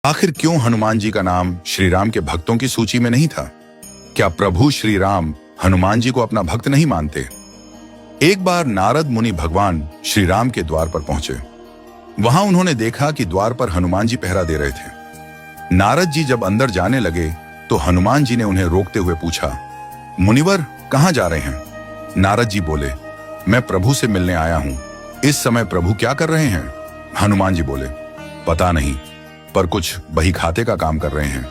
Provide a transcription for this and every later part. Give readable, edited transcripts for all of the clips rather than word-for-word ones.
आखिर क्यों हनुमान जी का नाम श्री राम के भक्तों की सूची में नहीं था? क्या प्रभु श्री राम हनुमान जी को अपना भक्त नहीं मानते? एक बार नारद मुनि भगवान श्री राम के द्वार पर पहुंचे। वहां उन्होंने देखा कि द्वार पर हनुमान जी पहरा दे रहे थे। नारद जी जब अंदर जाने लगे तो हनुमान जी ने उन्हें रोकते हुए पूछा, मुनिवर कहां जा रहे हैं? नारद जी बोले, मैं प्रभु से मिलने आया हूं। इस समय प्रभु क्या कर रहे हैं? हनुमान जी बोले, पता नहीं, पर कुछ बही खाते का काम कर रहे हैं।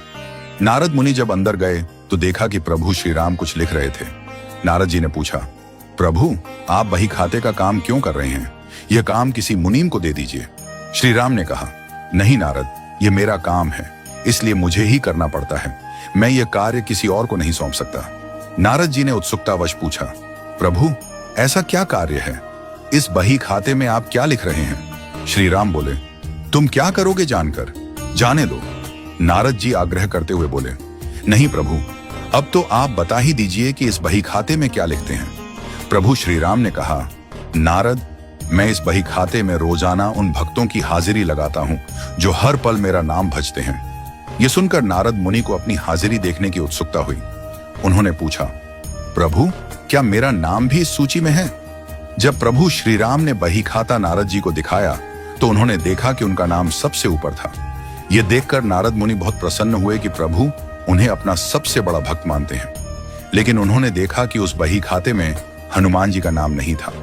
नारद मुनि जब अंदर गए तो देखा कि प्रभु श्री राम कुछ लिख रहे थे। नारद जी ने पूछा, प्रभु आप बही खाते का काम क्यों कर रहे हैं? यह काम किसी मुनीम को दे दीजिए। श्री राम ने कहा, नहीं नारद, यह मेरा काम है, इसलिए मुझे ही करना पड़ता है। मैं यह कार्य किसी और को नहीं सौंप सकता। नारद जी ने उत्सुकतावश पूछा, प्रभु ऐसा क्या कार्य है? इस बही खाते में आप क्या लिख रहे हैं? श्री राम बोले, तुम क्या करोगे जानकर? जाने दो। नारद जी आग्रह करते हुए बोले, नहीं प्रभु, अब तो आप बता ही दीजिए कि इस बही खाते में क्या लिखते हैं। प्रभु श्री राम ने कहा, नारद, मैं इस बही खाते में रोजाना उन भक्तों की हाजिरी लगाता हूं जो हर पल मेरा नाम भजते हैं। यह सुनकर नारद मुनि को अपनी हाजिरी देखने की उत्सुकता हुई। उन्होंने पूछा, प्रभु क्या मेरा नाम भी इस सूची में है? जब प्रभु श्री राम ने बही खाता नारद जी को दिखाया तो उन्होंने देखा कि उनका नाम सबसे ऊपर था। यह देखकर नारद मुनि बहुत प्रसन्न हुए कि प्रभु उन्हें अपना सबसे बड़ा भक्त मानते हैं। लेकिन उन्होंने देखा कि उस बही खाते में हनुमान जी का नाम नहीं था।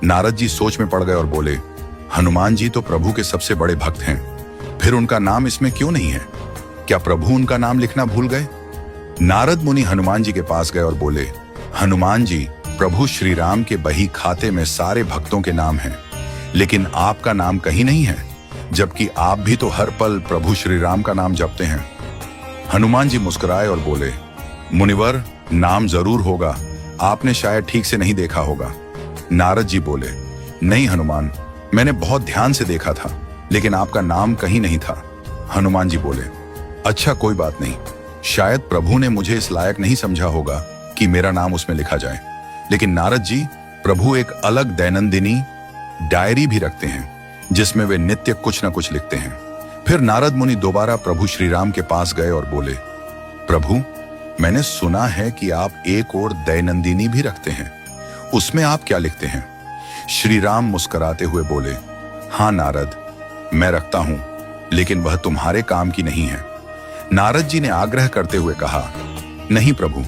नारद जी सोच में पड़ गए और बोले, हनुमान जी तो प्रभु के सबसे बड़े भक्त हैं, फिर उनका नाम इसमें क्यों नहीं है? क्या प्रभु उनका नाम लिखना भूल गए? नारद मुनि हनुमान जी के पास गए और बोले, हनुमान जी, प्रभु श्री राम के बही खाते में सारे भक्तों के नाम हैं, लेकिन आपका नाम कहीं नहीं है, जबकि आप भी तो हर पल प्रभु श्री राम का नाम जपते हैं। हनुमान जी मुस्कुराए और बोले, मुनिवर नाम जरूर होगा, आपने शायद ठीक से नहीं देखा होगा। नारद जी बोले, नहीं हनुमान, मैंने बहुत ध्यान से देखा था, लेकिन आपका नाम कहीं नहीं था। हनुमान जी बोले, अच्छा कोई बात नहीं, शायद प्रभु ने मुझे इस लायक नहीं समझा होगा कि मेरा नाम उसमें लिखा जाए। लेकिन नारद जी, प्रभु एक अलग दैनंदिनी डायरी भी रखते हैं जिसमें वे नित्य कुछ न कुछ लिखते हैं। फिर नारद मुनि दोबारा प्रभु श्री राम के पास गए और बोले, प्रभु मैंने सुना है कि आप एक और दैनंदिनी भी रखते हैं, उसमें आप क्या लिखते हैं? श्री राम मुस्कुराते हुए बोले, हाँ नारद, मैं रखता हूं, लेकिन वह तुम्हारे काम की नहीं है। नारद जी ने आग्रह करते हुए कहा, नहीं प्रभु,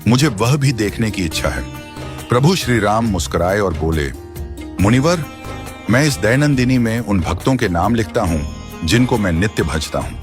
मुझे वह भी देखने की इच्छा है। प्रभु श्री राम मुस्कुराए और बोले, मुनिवर, मैं इस दैनंदिनी में उन भक्तों के नाम लिखता हूं जिनको मैं नित्य भजता हूं।